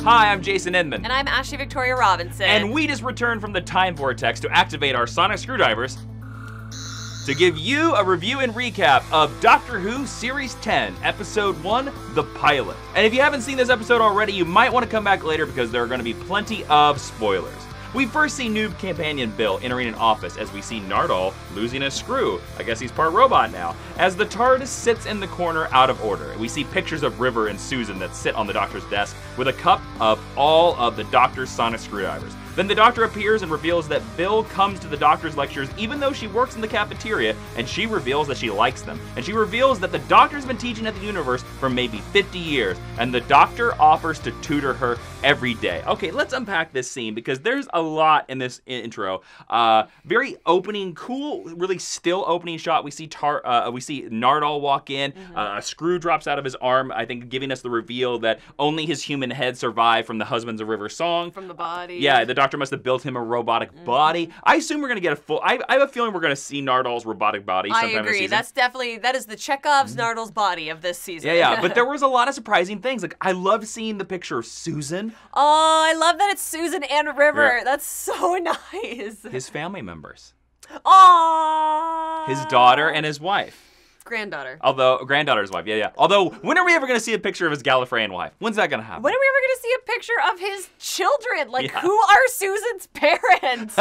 Hi, I'm Jason Inman. And I'm Ashley Victoria Robinson. And we just returned from the time vortex to activate our sonic screwdrivers to give you a review and recap of Doctor Who Series 10, Episode 1, The Pilot. And if you haven't seen this episode already, you might want to come back later because there are going to be plenty of spoilers. We first see noob companion Bill entering an office as we see Nardole losing a screw. I guess he's part robot now. As the TARDIS sits in the corner out of order, we see pictures of River and Susan that sit on the Doctor's desk with a cup of all of the Doctor's sonic screwdrivers. Then the Doctor appears and reveals that Bill comes to the Doctor's lectures even though she works in the cafeteria, and she reveals that she likes them. And she reveals that the Doctor's been teaching at the universe for maybe 50 years, and the Doctor offers to tutor her every day. Okay, let's unpack this scene because there's a lot in this intro. Very opening, cool, really still opening shot. We see Nardole walk in. A screw drops out of his arm, I think giving us the reveal that only his human head survived from the Husbands of River song. From the body. Yeah, the Doctor must have built him a robotic body. I assume we're going to get a full... I have a feeling we're going to see Nardole's robotic body sometime this season. That's definitely... That is the Chekhov's Nardole's body of this season. Yeah, but there was a lot of surprising things. Like, I love seeing the picture of Susan. Oh, I love that it's Susan and River. Yeah. That's so nice. His family members. Aww. His daughter and his wife. Granddaughter. Granddaughter's wife, yeah. Although, when are we ever going to see a picture of his Gallifreyan wife? When's that going to happen? When are we ever going to see a picture of his children? Like, who are Susan's parents?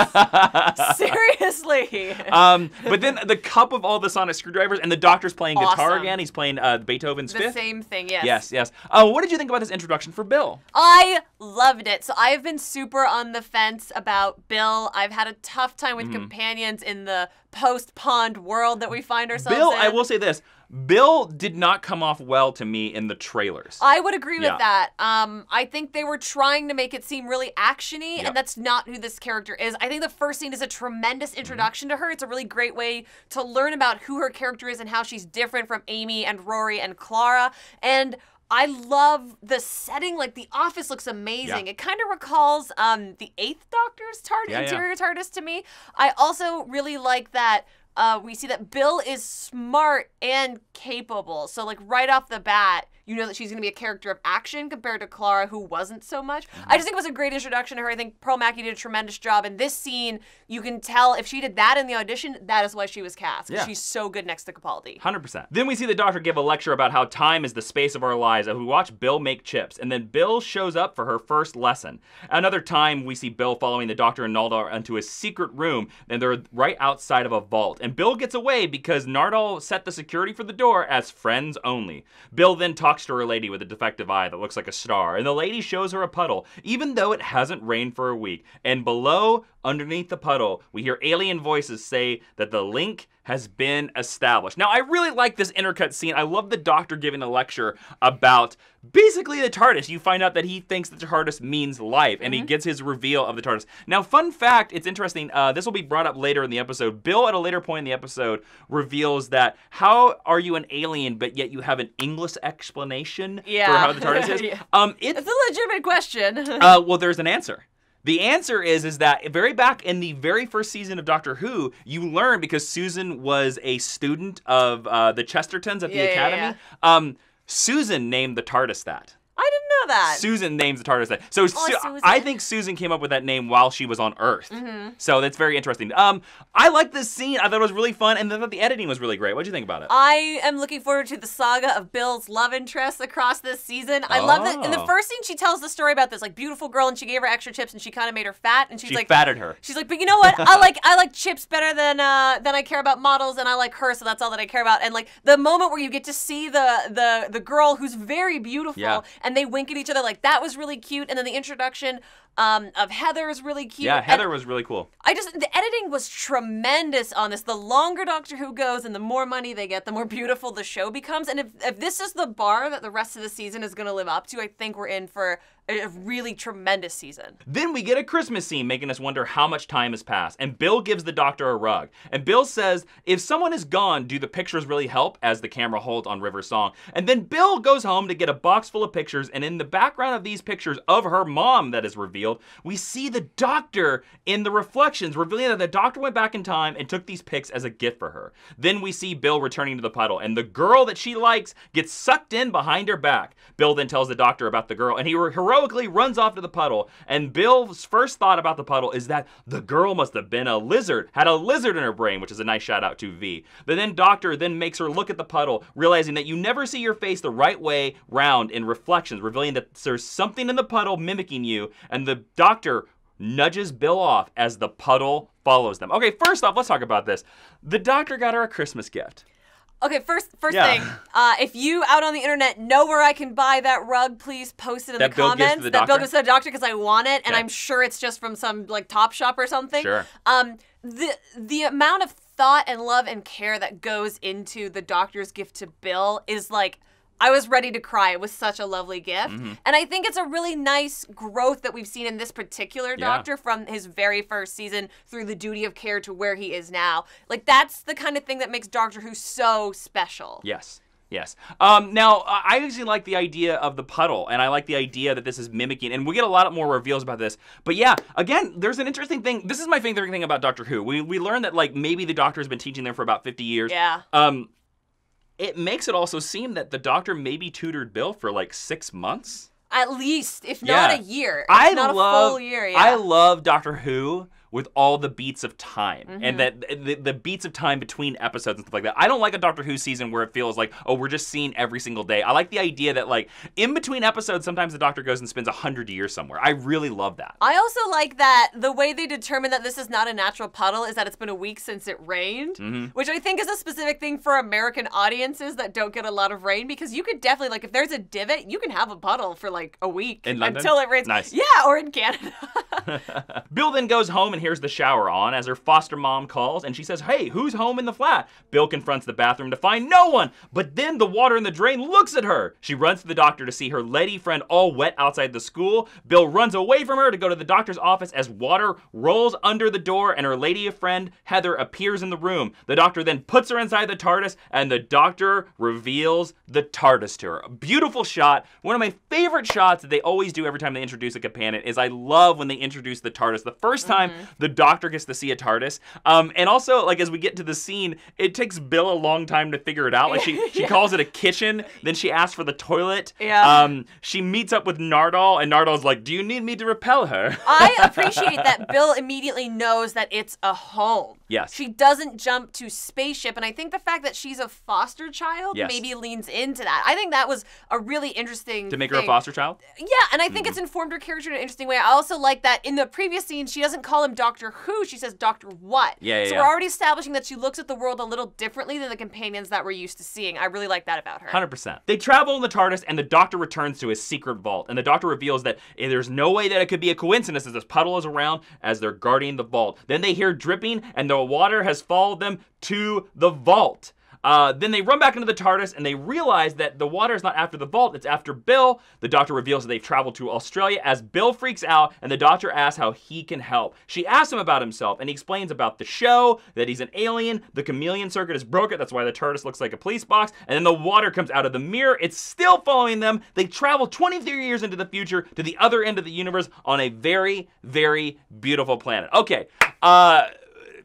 Seriously. But then the cup of all the sonic screwdrivers, and the Doctor's playing guitar again. He's playing Beethoven's Fifth. The same thing, yes. Yes. What did you think about this introduction for Bill? I loved it. So I've been super on the fence about Bill. I've had a tough time with companions in the post-Pond world that we find ourselves in. I will say this. Bill did not come off well to me in the trailers. I would agree with that. I think they were trying to make it seem really action-y, and that's not who this character is. I think the first scene is a tremendous introduction to her. It's a really great way to learn about who her character is and how she's different from Amy and Rory and Clara. And I love the setting. Like, the office looks amazing. It kind of recalls the 8th Doctor's interior TARDIS to me. I also really like that we see that Bill is smart and capable. So, like, right off the bat, you know that she's going to be a character of action compared to Clara, who wasn't so much. I just think it was a great introduction to her. I think Pearl Mackie did a tremendous job. In this scene, you can tell if she did that in the audition, that is why she was cast. Because she's so good next to Capaldi. 100%. Then we see the Doctor give a lecture about how time is the space of our lives, and we watch Bill make chips. And then Bill shows up for her first lesson. Another time, we see Bill following the Doctor and Nardole into a secret room, and they're right outside of a vault. And Bill gets away because Nardole set the security for the door as friends only. Bill then talks to her lady with a defective eye that looks like a star, and the lady shows her a puddle, even though it hasn't rained for a week. And below, underneath the puddle, we hear alien voices say that the link has been established. Now, I really like this intercut scene. I love the Doctor giving a lecture about basically the TARDIS. You find out that he thinks that the TARDIS means life, and he gets his reveal of the TARDIS. Now, fun fact, it's interesting, this will be brought up later in the episode. Bill, at a later point in the episode, reveals that how are you an alien, but yet you have an English explanation for how the TARDIS is? It's a legitimate question. Well, there's an answer. The answer is that very back in the very first season of Doctor Who, you learn, because Susan was a student of the Chestertons at the Academy, Susan named the TARDIS that. I didn't know that. Susan names the TARDIS that. So I think Susan came up with that name while she was on Earth. So that's very interesting. I like this scene. I thought it was really fun, and I thought the editing was really great. What did you think about it? I am looking forward to the saga of Bill's love interests across this season. I love that in the first scene she tells the story about this like beautiful girl, and she gave her extra chips, and she kind of made her fat, and she like fatted her. She's like, but you know what? I like chips better than I care about models, and I like her, so that's all that I care about. And like the moment where you get to see the girl who's very beautiful, and they wink at each other, like that was really cute. And then the introduction of Heather is really cute. Yeah, Heather was really cool. The editing was tremendous on this. The longer Doctor Who goes and the more money they get, the more beautiful the show becomes. And if this is the bar that the rest of the season is going to live up to, I think we're in for a really tremendous season. Then we get a Christmas scene making us wonder how much time has passed. And Bill gives the Doctor a rug. And Bill says, if someone is gone, do the pictures really help? As the camera holds on River's song. And then Bill goes home to get a box full of pictures. And in the background of these pictures of her mom that is revealed, revealed, we see the Doctor in the reflections, revealing that the Doctor went back in time and took these pics as a gift for her. Then we see Bill returning to the puddle, and the girl that she likes gets sucked in behind her back. Bill then tells the Doctor about the girl, and he heroically runs off to the puddle, and Bill's first thought about the puddle is that the girl must have been a lizard, had a lizard in her brain, which is a nice shout out to V. But then Doctor then makes her look at the puddle, realizing that you never see your face the right way round in reflections, revealing that there's something in the puddle mimicking you, and the Doctor nudges Bill off as the puddle follows them. Okay, first off, let's talk about this. The Doctor got her a Christmas gift. Okay, first thing, if you out on the internet know where I can buy that rug, please post it in the comments. That Bill gives to the Doctor, because I want it, and I'm sure it's just from some like Top Shop or something. Sure. The amount of thought and love and care that goes into the Doctor's gift to Bill is like, I was ready to cry. It was such a lovely gift. And I think it's a really nice growth that we've seen in this particular Doctor from his very first season through the duty of care to where he is now. Like, that's the kind of thing that makes Doctor Who so special. Yes. Yes. Now, I actually like the idea of the puddle, and I like the idea that this is mimicking, and we get a lot more reveals about this. But yeah, again, there's an interesting thing. This is my favorite thing about Doctor Who. We learned that, like, maybe the Doctor has been teaching them for about 50 years. Yeah. It makes it also seem that the Doctor maybe tutored Bill for like 6 months. At least, if not a year. If not a full year, yeah. I love Doctor Who with all the beats of time, and that the beats of time between episodes and stuff like that. I don't like a Doctor Who season where it feels like, oh, we're just seeing every single day. I like the idea that, like, in between episodes, sometimes the Doctor goes and spends 100 years somewhere. I really love that. I also like that the way they determine that this is not a natural puddle is that it's been a week since it rained, which I think is a specific thing for American audiences that don't get a lot of rain, because you could definitely, like, if there's a divot, you can have a puddle for like a week in London? Until it rains. Nice. Yeah, or in Canada. Bill then goes home and hears the shower on as her foster mom calls, and she says, hey, who's home in the flat? Bill confronts the bathroom to find no one, but then the water in the drain looks at her. She runs to the Doctor to see her lady friend all wet outside the school. Bill runs away from her to go to the Doctor's office as water rolls under the door, and her lady friend, Heather, appears in the room. The Doctor then puts her inside the TARDIS, and the Doctor reveals the TARDIS to her. A beautiful shot. One of my favorite shots that they always do every time they introduce a companion is I love when they introduce the TARDIS. The first time the Doctor gets to see a TARDIS. And also, like, as we get to the scene, it takes Bill a long time to figure it out. Like, she calls it a kitchen, then she asks for the toilet. Yeah. She meets up with Nardole, and Nardole's like, do you need me to repel her? I appreciate that Bill immediately knows that it's a home. Yes. She doesn't jump to spaceship, and I think the fact that she's a foster child maybe leans into that. I think that was a really interesting To make her a foster child? Yeah, and I think it's informed her character in an interesting way. I also like that in the previous scene, she doesn't call him Doctor Who, she says Doctor What. So we're already establishing that she looks at the world a little differently than the companions that we're used to seeing. I really like that about her. 100%. They travel in the TARDIS, and the Doctor returns to his secret vault, and the Doctor reveals that there's no way that it could be a coincidence as this puddle is around as they're guarding the vault. Then they hear dripping, and the water has followed them to the vault. Then they run back into the TARDIS, and they realize that the water is not after the vault, it's after Bill. The Doctor reveals that they've traveled to Australia as Bill freaks out, and the Doctor asks how he can help. She asks him about himself, and he explains about the show, that he's an alien, the chameleon circuit is broken, that's why the TARDIS looks like a police box, and then the water comes out of the mirror. It's still following them. They travel 23 years into the future to the other end of the universe on a very, very beautiful planet. Okay,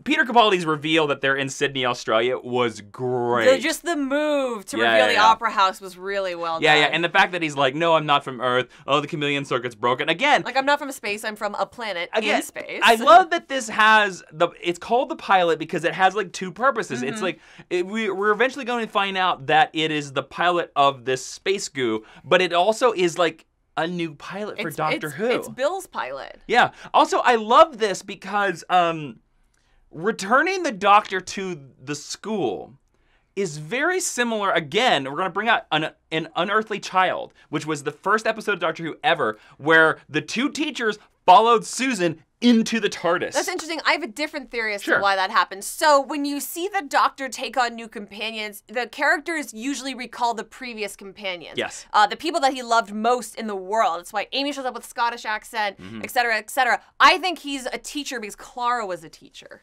Peter Capaldi's reveal that they're in Sydney, Australia was great. Just the move to reveal the Opera House was really well done. Yeah, and the fact that he's like, no, I'm not from Earth. Oh, the chameleon circuit's broken. Again. Like, I'm not from space, I'm from a planet in space. I love that this has, it's called the pilot because it has like two purposes. It's like, we're eventually going to find out that it is the pilot of this space goo, but it also is like a new pilot for Doctor Who. It's Bill's pilot. Yeah. Also, I love this because, returning the Doctor to the school is very similar. Again, we're going to bring out an unearthly child, which was the first episode of Doctor Who ever, where the two teachers followed Susan into the TARDIS. That's interesting. I have a different theory as to why that happens. So when you see the Doctor take on new companions, the characters usually recall the previous companions. Yes. The people that he loved most in the world. That's why Amy shows up with a Scottish accent, et cetera, et cetera. I think he's a teacher because Clara was a teacher.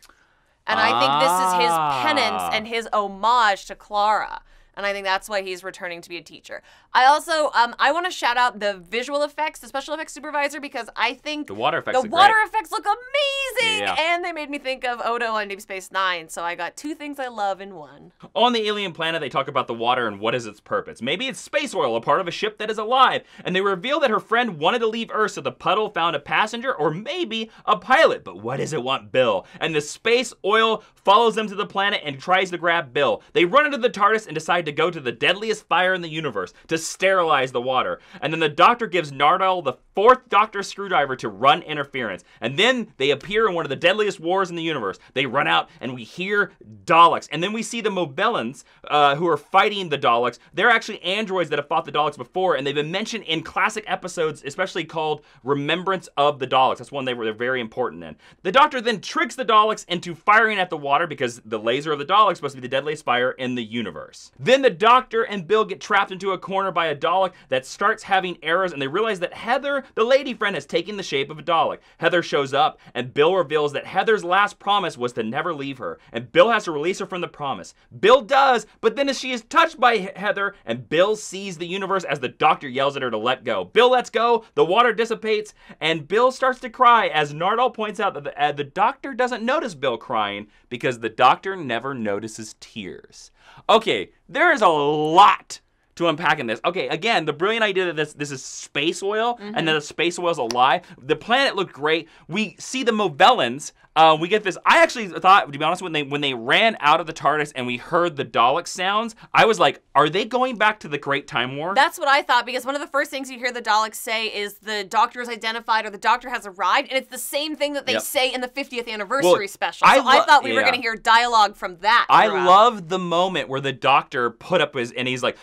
And I think this is his penance and his homage to Clara. and I think that's why he's returning to be a teacher. I also, I want to shout out the visual effects, the special effects supervisor, because I think the water effects look amazing, yeah. and they made me think of Odo on Deep Space Nine, so I got two things I love in one. On the alien planet, they talk about the water and what is its purpose. Maybe it's space oil, a part of a ship that is alive, and they reveal that her friend wanted to leave Earth so the puddle found a passenger, or maybe a pilot, but what does it want Bill? And the space oil follows them to the planet and tries to grab Bill. They run into the TARDIS and decide to go to the deadliest fire in the universe to sterilize the water. And then the Doctor gives Nardole the 4th Doctor screwdriver to run interference. And then they appear in one of the deadliest wars in the universe. They run out and we hear Daleks. And then we see the Movellans who are fighting the Daleks. They're actually androids that have fought the Daleks before, and they've been mentioned in classic episodes, especially called Remembrance of the Daleks. That's one they're very important in. The Doctor then tricks the Daleks into firing at the water because the laser of the Daleks is supposed to be the deadliest fire in the universe. Then the Doctor and Bill get trapped into a corner by a Dalek that starts having errors, and they realize that Heather, the lady friend, has taken the shape of a Dalek. Heather shows up, and Bill reveals that Heather's last promise was to never leave her, and Bill has to release her from the promise. Bill does, but then as she is touched by Heather, and Bill sees the universe as the Doctor yells at her to let go. Bill lets go, the water dissipates, and Bill starts to cry as Nardole points out that the Doctor doesn't notice Bill crying because the Doctor never notices tears. Okay, there is a lot to unpack in this. Okay, again, the brilliant idea that this is space oil, and that the space oil is alive. The planet looked great. We see the Movellans. We get this. I actually thought, to be honest, when they ran out of the TARDIS and we heard the Dalek sounds, I was like, are they going back to the Great Time War? That's what I thought, because one of the first things you hear the Daleks say is the Doctor is identified or the Doctor has arrived, and it's the same thing that they say in the 50th anniversary special. So I thought we were going to hear dialogue from that. I love the moment where the Doctor put up his, and he's like,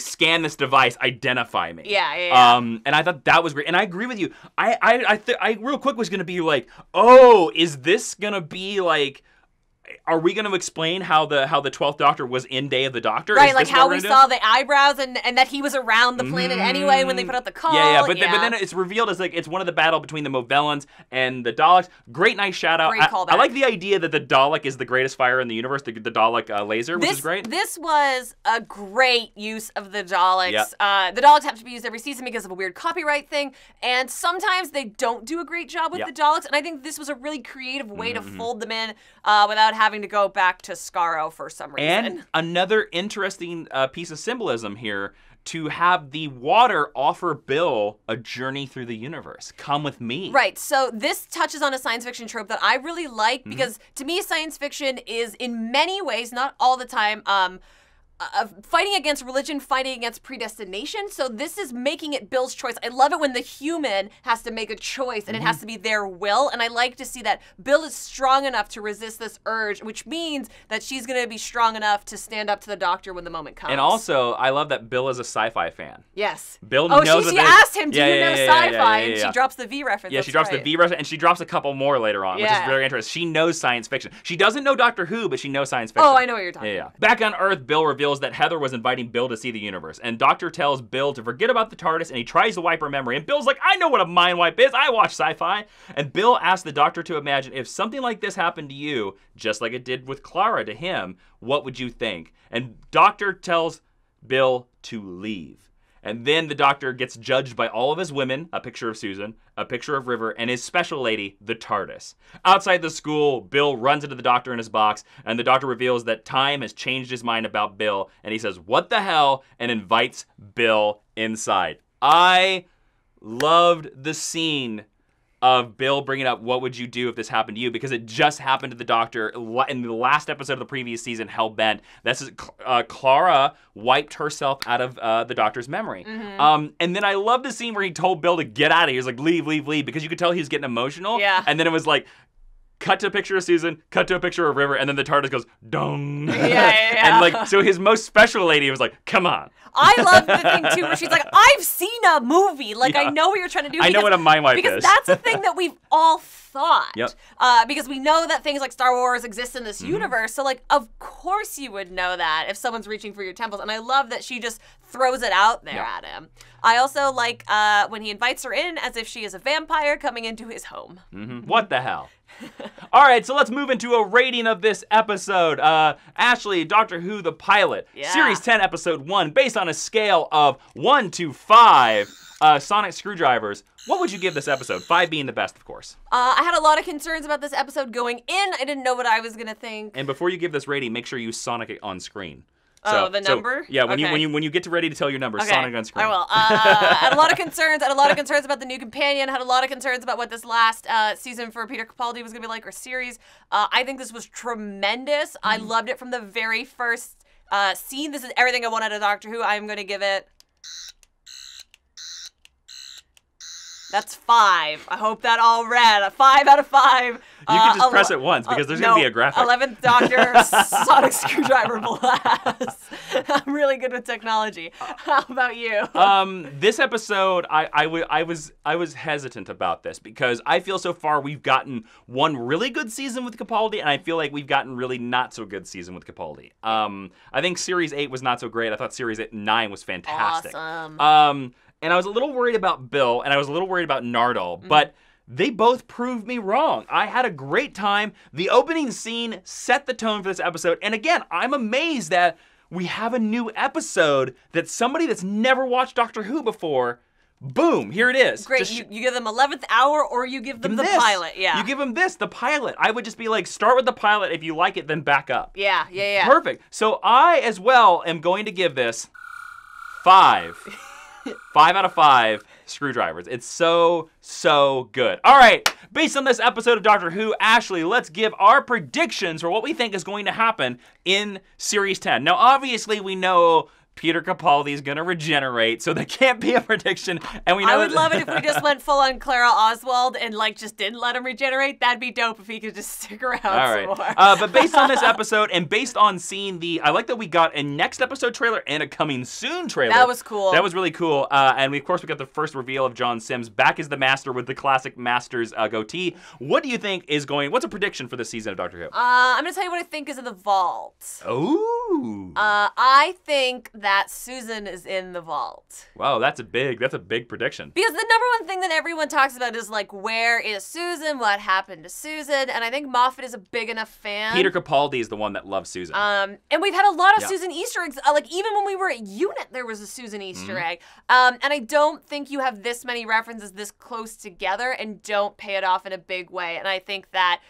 scan this device, identify me. Yeah. And I thought that was great, and I agree with you. I real quick was going to be like, oh, is this gonna be like, are we going to explain how the 12th Doctor was in Day of the Doctor? Right, like how we saw the eyebrows and that he was around the planet anyway when they put out the call. But then it's revealed as like it's one of the battle between the Movellans and the Daleks. Great, nice shout out. Great callback. I like the idea that the Dalek is the greatest fire in the universe, the Dalek laser, which is great. This was a great use of the Daleks. The Daleks have to be used every season because of a weird copyright thing, and sometimes they don't do a great job with the Daleks, and I think this was a really creative way to fold them in without having to go back to Skaro for some reason. And another interesting piece of symbolism here, to have the water offer Bill a journey through the universe. Come with me. Right, so this touches on a science fiction trope that I really like, because to me science fiction is in many ways, not all the time, fighting against religion, fighting against predestination. So this is making it Bill's choice. I love it when the human has to make a choice and it has to be their will. And I like to see that Bill is strong enough to resist this urge, which means that she's going to be strong enough to stand up to the Doctor when the moment comes. And also, I love that Bill is a sci-fi fan. Yes. Bill knows she asked him, do you know sci-fi? And she yeah. drops the V reference. Yeah, she drops the V reference, and she drops a couple more later on, which is very interesting. She knows science fiction. She doesn't know Doctor Who, but she knows science fiction. Oh, I know what you're talking about. Back on Earth, Bill reveals that Heather was inviting Bill to see the universe, and Doctor tells Bill to forget about the TARDIS, and he tries to wipe her memory, and Bill's like, I know what a mind wipe is, I watch sci-fi. And Bill asks the Doctor to imagine if something like this happened to you, just like it did with Clara to him, what would you think? And Doctor tells Bill to leave. And then the Doctor gets judged by all of his women, a picture of Susan, a picture of River, and his special lady, the TARDIS. Outside the school, Bill runs into the Doctor in his box, and the Doctor reveals that time has changed his mind about Bill, and he says, what the hell, and invites Bill inside. I loved the scene of Bill bringing up, what would you do if this happened to you? Because it just happened to the Doctor in the last episode of the previous season, Hellbent. This is Clara wiped herself out of the Doctor's memory. And then I love the scene where he told Bill to get out of here. He was like, leave, leave, leave, because you could tell he was getting emotional. Yeah. And then it was like, cut to a picture of Susan, cut to a picture of River, and then the TARDIS goes, dong. And like, so his most special lady was like, come on. I love the thing too where she's like, I've seen a movie. Like, I know what you're trying to do. I know what a mind wipe is. Because that's the thing that we've all thought. Because we know that things like Star Wars exist in this universe. So like, of course you would know that if someone's reaching for your temples. And I love that she just throws it out there at him. I also like when he invites her in as if she is a vampire coming into his home. What the hell? All right, so let's move into a rating of this episode. Ashley, Doctor Who, the pilot, Series 10, Episode 1, based on a scale of 1 to 5 sonic screwdrivers. What would you give this episode? 5 being the best, of course. I had a lot of concerns about this episode going in. I didn't know what I was gonna think. And before you give this rating, make sure you sonic it on screen. The number? Yeah, when you get ready to tell your number, sonic on screen. I will. I had a lot of concerns. I had a lot of concerns about the new companion. I had a lot of concerns about what this last season for Peter Capaldi was going to be like, or series. I think this was tremendous. I loved it from the very first scene. This is everything I want out of Doctor Who. I'm going to give it... That's 5. I hope that all read. A 5 out of 5. You can just press it once because there's going to be a graphic. 11th Doctor sonic screwdriver blast. I'm really good with technology. How about you? This episode, I was hesitant about this because I feel so far we've gotten one really good season with Capaldi, and I feel like we've gotten really not so good season with Capaldi. I think Series 8 was not so great. I thought Series 9 was fantastic. Awesome. And I was a little worried about Bill, and I was a little worried about Nardole, but they both proved me wrong. I had a great time. The opening scene set the tone for this episode, and again, I'm amazed that we have a new episode that somebody that's never watched Doctor Who before, boom, here it is. Great, you give them 11th hour, or you give them the pilot, You give them the pilot. I would just be like, start with the pilot. If you like it, then back up. Yeah. Perfect. So I, as well, am going to give this 5. 5 out of 5 screwdrivers. It's so good. All right, based on this episode of Doctor Who, Ashley, let's give our predictions for what we think is going to happen in Series 10. Now, obviously, we know Peter Capaldi is going to regenerate, so there can't be a prediction. And we know I would love it if we just went full on Clara Oswald and just didn't let him regenerate. That'd be dope if he could just stick around some more. But based on this episode and based on seeing I like that we got a next episode trailer and a coming soon trailer. That was cool. That was really cool. And of course we got the first reveal of John Sims back as the Master with the classic Master's goatee. What do you think is what's a prediction for this season of Doctor Who? I'm gonna tell you what I think is in the vault. Ooh. I think that Susan is in the vault. Wow, that's a big prediction. Because the number one thing that everyone talks about is where is Susan? What happened to Susan? And I think Moffat is a big enough fan. Peter Capaldi is the one that loves Susan. And we've had a lot of Susan Easter eggs. Even when we were at Unit, there was a Susan Easter egg. And I don't think you have this many references this close together and don't pay it off in a big way. And I think that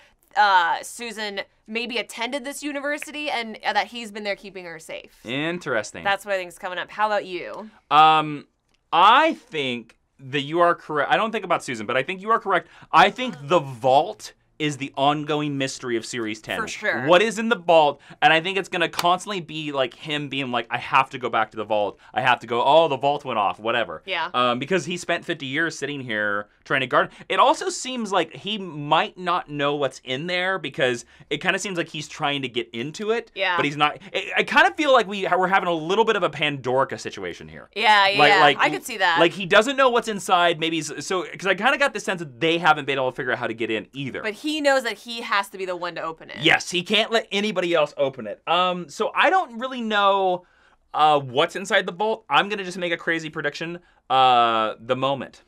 Susan maybe attended this university and that he's been there keeping her safe. Interesting. That's what I think is coming up. How about you? I think that you are correct. I don't think about Susan, but I think you are correct. I think the vault is the ongoing mystery of Series 10. For sure. What is in the vault? And I think it's going to constantly be him being I have to go back to the vault. I have to go, oh, the vault went off, whatever. Yeah. Because he spent 50 years sitting here trying to guard. It also seems like he might not know what's in there because it kind of seems like he's trying to get into it. Yeah. But he's not. I kind of feel like we're having a little bit of a Pandorica situation here. Yeah. I could see that. He doesn't know what's inside, maybe, so, because I kind of got the sense that they haven't been able to figure out how to get in either. But he knows that he has to be the one to open it. Yes, he can't let anybody else open it. So I don't really know what's inside the vault. I'm going to just make a crazy prediction. The moment.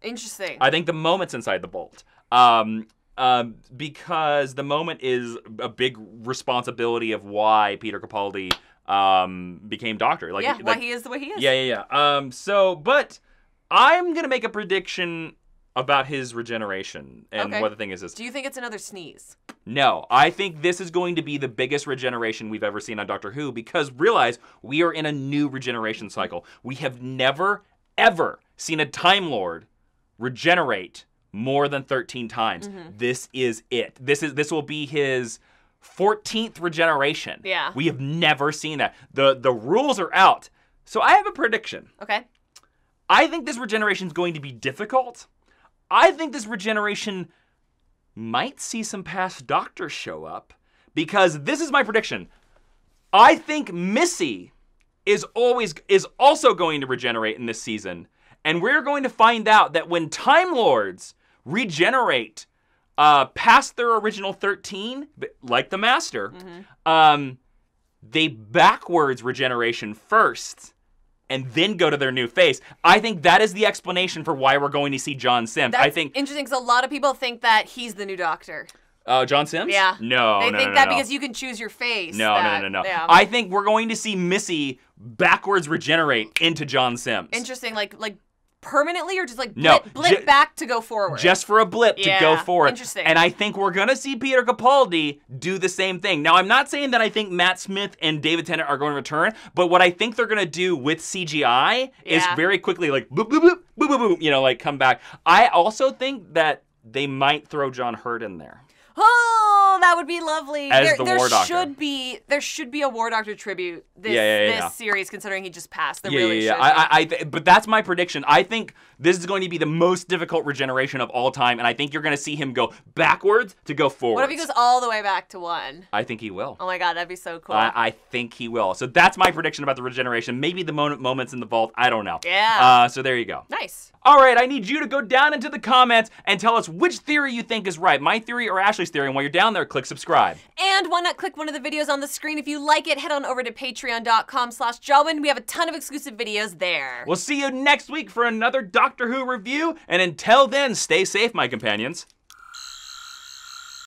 Interesting. I think the moment's inside the vault. Because the moment is a big responsibility of why Peter Capaldi became Doctor. Why he is the way he is. Yeah. But I'm going to make a prediction about his regeneration and what the thing is. Do you think it's another sneeze? No, I think this is going to be the biggest regeneration we've ever seen on Doctor Who because realize we are in a new regeneration cycle. We have never, ever seen a Time Lord regenerate more than 13 times. This is it. This will be his 14th regeneration. Yeah. We have never seen that. The rules are out. So I have a prediction. Okay. I think this regeneration is going to be difficult. I think this regeneration might see some past Doctors show up because this is my prediction. I think Missy is also going to regenerate in this season. And we're going to find out that when Time Lords regenerate past their original 13, like the Master, they backwards regeneration first and then go to their new face. I think that is the explanation for why we're going to see John Sims. That's I think interesting because a lot of people think that he's the new Doctor. John Sims? Yeah. No, They no, think no, that no. because you can choose your face. No. Yeah. I think we're going to see Missy backwards regenerate into John Sims. Interesting, like permanently or just like No, blip back to go forward? Just for a blip to go forward. Interesting. And I think we're going to see Peter Capaldi do the same thing. Now, I'm not saying that I think Matt Smith and David Tennant are going to return, but what I think they're going to do with CGI is very quickly like boop, boop, boop, boop, boop, boop, you know, like come back. I also think that they might throw John Hurt in there. Oh, that would be lovely. As the War Doctor. There should be a War Doctor tribute this series, considering he just passed. There really should. But that's my prediction. I think this is going to be the most difficult regeneration of all time, and I think you're going to see him go backwards to go forward. What if he goes all the way back to 1? I think he will. Oh my god, that'd be so cool. I think he will. So that's my prediction about the regeneration. Maybe the moments in the vault. I don't know. Yeah. So there you go. Nice. All right, I need you to go down into the comments and tell us which theory you think is right, my theory or Ashley's theory. And while you're down there, click subscribe. And why not click one of the videos on the screen? If you like it, head on over to patreon.com/Jawiin. We have a ton of exclusive videos there. We'll see you next week for another Doctor Who review. And until then, stay safe, my companions.